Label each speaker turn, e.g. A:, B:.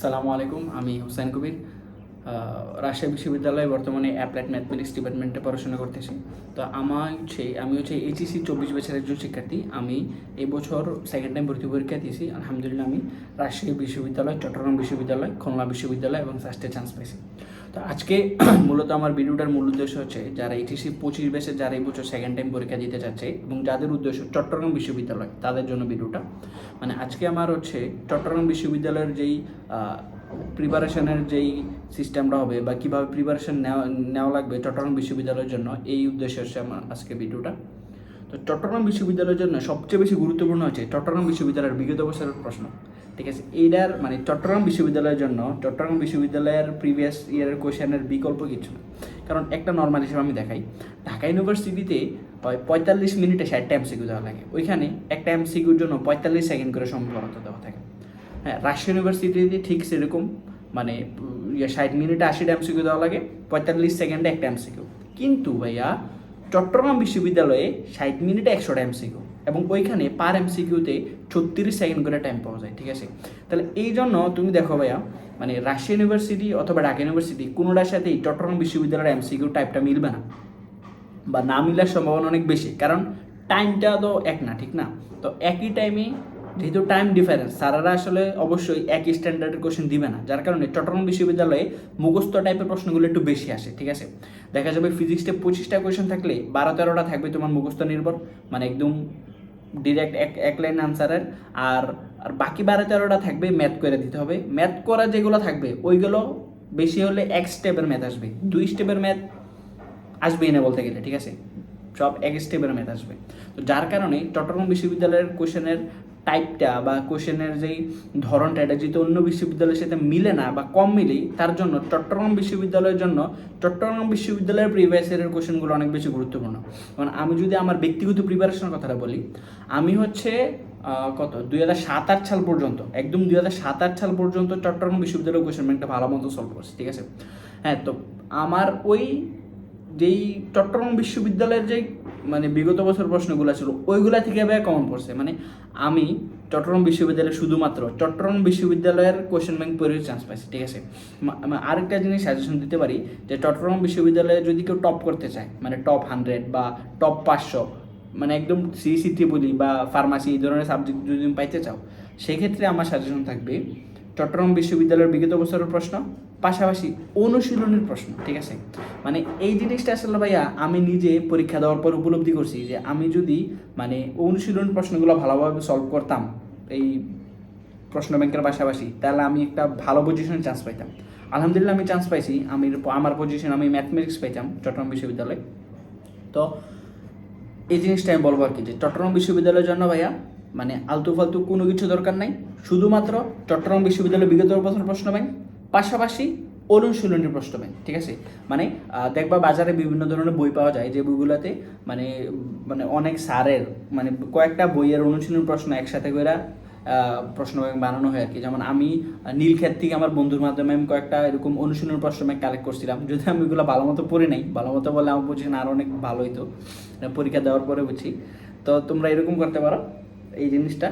A: আসসালামু আলাইকুম। আমি হুসাইন কবির। রাজশাহী বিশ্ববিদ্যালয়ে বর্তমানে অ্যাপ্লাইড ম্যাথমেটিক্স ডিপার্টমেন্টে পড়াশোনা করতেছি। তো আমি হচ্ছে এইচএসসি 24 ব্যাচের একজন শিক্ষার্থী। আমি এই বছর সেকেন্ড টাইম ভর্তি পরীক্ষা দিয়েছি। আলহামদুলিল্লাহ আমি রাজশাহী বিশ্ববিদ্যালয়, চট্টগ্রাম বিশ্ববিদ্যালয়, খুলনা বিশ্ববিদ্যালয় এবং ফার্স্টে চান্স পেয়েছি। তো আজকে মূলত আমার ভিডিওটার মূল উদ্দেশ্য হচ্ছে যারা এইচএসসি 25 ব্যাচের যারা এই বছর সেকেন্ড টাইম পরীক্ষা দিতে চাচ্ছে এবং যাদের উদ্দেশ্য চট্টগ্রাম বিশ্ববিদ্যালয়, তাদের জন্য ভিডিওটা। মানে আজকে আমার হচ্ছে চট্টগ্রাম বিশ্ববিদ্যালয়ের যেই প্রিপারেশনের যেই সিস্টেমটা হবে বা কীভাবে প্রিপারেশন নেওয়া লাগবে চট্টগ্রাম বিশ্ববিদ্যালয়ের জন্য, এই উদ্দেশ্যে হচ্ছে আমার আজকে ভিডিওটা। তো চট্টগ্রাম বিশ্ববিদ্যালয়ের জন্য সবচেয়ে বেশি গুরুত্বপূর্ণ হচ্ছে চট্টগ্রাম বিশ্ববিদ্যালয়ের বিগত বছরের প্রশ্ন। ঠিক আছে, এইটার মানে চট্টগ্রাম বিশ্ববিদ্যালয়ের জন্য চট্টগ্রাম বিশ্ববিদ্যালয়ের প্রিভিয়াস ইয়ারের কোয়েশনের বিকল্প কিছু না। কারণ একটা নর্মাল হিসেবে আমি দেখাই, ঢাকা ইউনিভার্সিটিতে হয় 45 মিনিটে 60টা এমসিকিউ দেওয়া লাগে, ওইখানে একটা এমসিকিউর জন্য 45 সেকেন্ড করে সময় বরাদ্দ দেওয়া থাকে। হ্যাঁ, রাজশাহী ইউনিভার্সিটিতে ঠিক সেরকম, মানে 60 মিনিটে 80টা এমসিকিউ দেওয়া লাগে, 45 সেকেন্ডে একটা এমসিকিউ। কিন্তু ভাইয়া চট্টগ্রাম বিশ্ববিদ্যালয়ে 60 মিনিটে 100টা এমসিকিউ এবং ওইখানে পার এমসিকিউতে 36 সেকেন্ড করে টাইম পাওয়া যায়। ঠিক আছে, তাহলে এই জন্য তুমি দেখো ভাইয়া, মানে রাজশাহী ইউনিভার্সিটি অথবা ঢাকা ইউনিভার্সিটি কোনোটার সাথেই চট্টগ্রাম বিশ্ববিদ্যালয়ের এমসিকিউ টাইপটা মিলবে না বা না মিলার সম্ভাবনা অনেক বেশি, কারণ টাইমটা তো এক না, ঠিক না? তো একই টাইমে যেহেতু টাইম ডিফারেন্স, স্যারেরা আসলে অবশ্যই একই স্ট্যান্ডার্ডের কোশ্চেন দিবে না, যার কারণে চট্টগ্রাম বিশ্ববিদ্যালয়ে মুখস্থ টাইপের প্রশ্নগুলো একটু বেশি আসে। ঠিক আছে, দেখা যাবে ফিজিক্সে 25টা কোয়েশন থাকলে 12-13টা থাকবে তোমার মুখস্থ নির্ভর, মানে একদম ডিরেক্ট এক লাইন আনসারের, আর আর বাকি 12-13টা থাকবে ম্যাথ করে দিতে হবে। ম্যাথ করা যেগুলো থাকবে ওইগুলো বেশি হলে 1 স্টেপের ম্যাথ আসবে, 2 স্টেপের ম্যাথ আসবেই না বলতে গেলে। ঠিক আছে, সব এক স্টেপের ম্যাথ আসবে। তো যার কারণে চট্টগ্রাম বিশ্ববিদ্যালয়ের কোশ্চেনের টাইপটা বা কোশ্চেনের যেই ধরনটা, এটা যেহেতু অন্য বিশ্ববিদ্যালয়ের সাথে মিলে না বা কম মিলেই, তার জন্য চট্টগ্রাম বিশ্ববিদ্যালয়ের জন্য চট্টগ্রাম বিশ্ববিদ্যালয়ের প্রিভিয়াস ইয়ারের কোশ্চেনগুলো অনেক বেশি গুরুত্বপূর্ণ। কারণ আমি যদি আমার ব্যক্তিগত প্রিপারেশনের কথাটা বলি, আমি হচ্ছে 2007-08 সাল পর্যন্ত, একদম 2007-08 সাল পর্যন্ত চট্টগ্রাম বিশ্ববিদ্যালয়ের কোশ্চেন ব্যাংকটা ভালো মতো সলভ করছি। ঠিক আছে, হ্যাঁ, তো আমার ওই যেই চট্টগ্রাম বিশ্ববিদ্যালয়ের যেই মানে বিগত বছর প্রশ্নগুলো ছিল ওইগুলা থেকে ভাই কমন পড়ছে। মানে আমি চট্টগ্রাম বিশ্ববিদ্যালয়ে শুধুমাত্র চট্টগ্রাম বিশ্ববিদ্যালয়ের কোয়েশ্চেন ব্যাংক পড়ে চান্স পাইছি। ঠিক আছে, আরেকটা জিনিস সাজেশন দিতে পারি যে চট্টগ্রাম বিশ্ববিদ্যালয়ে যদি কেউ টপ করতে চায়, মানে টপ 100 বা টপ 500, মানে একদম সিইসি ট্রিপলি বা ফার্মাসি এই ধরনের সাবজেক্ট যদি তুমি পাইতে চাও, সেক্ষেত্রে আমার সাজেশন থাকবে চট্টগ্রাম বিশ্ববিদ্যালয়ের বিগত বছরের প্রশ্ন, পাশাপাশি অনুশীলনের প্রশ্ন। ঠিক আছে, মানে এই জিনিসটা আসলে ভাইয়া আমি নিজে পরীক্ষা দেওয়ার পর উপলব্ধি করছি যে আমি যদি মানে অনুশীলন প্রশ্নগুলো ভালোভাবে সলভ করতাম এই প্রশ্ন ব্যাংকের পাশাপাশি, তাহলে আমি একটা ভালো পজিশনে চান্স পাইতাম। আলহামদুলিল্লাহ আমি চান্স পাইছি, আমার পজিশন আমি ম্যাথমেটিক্স পাইতাম চট্টগ্রাম বিশ্ববিদ্যালয়ে। তো এই জিনিসটা আমি বলবো আর কি, যে চট্টগ্রাম বিশ্ববিদ্যালয়ের জন্য ভাইয়া মানে আলতু ফালতু কোনো কিছু দরকার নাই, শুধুমাত্র চট্টগ্রাম বিশ্ববিদ্যালয়ের বিগত বছর প্রশ্ন ব্যাংক, পাশাপাশি অনুশীলনী প্রশ্ন ব্যাংক। ঠিক আছে, মানে দেখবা বাজারে বিভিন্ন ধরনের বই পাওয়া যায়, যে বইগুলোতে মানে মানে অনেক স্যারের মানে কয়েকটা বইয়ের অনুশীলনী প্রশ্ন একসাথে করে প্রশ্ন ব্যাংক বানানো হয় আর কি। যেমন আমি নীলক্ষেত থেকে আমার বন্ধুর মাধ্যমে আমি কয়েকটা এরকম অনুশীলন প্রশ্ন ব্যাংক কালেক্ট করছিলাম, যদি আমি ওইগুলো ভালো মতো পড়ি নাই, ভালো মতো বলে আমার পজিশন আরও অনেক ভালো হইতো পরীক্ষা দেওয়ার পরে বুঝছি। তো তোমরা এরকম করতে পারো এই জিনিসটা।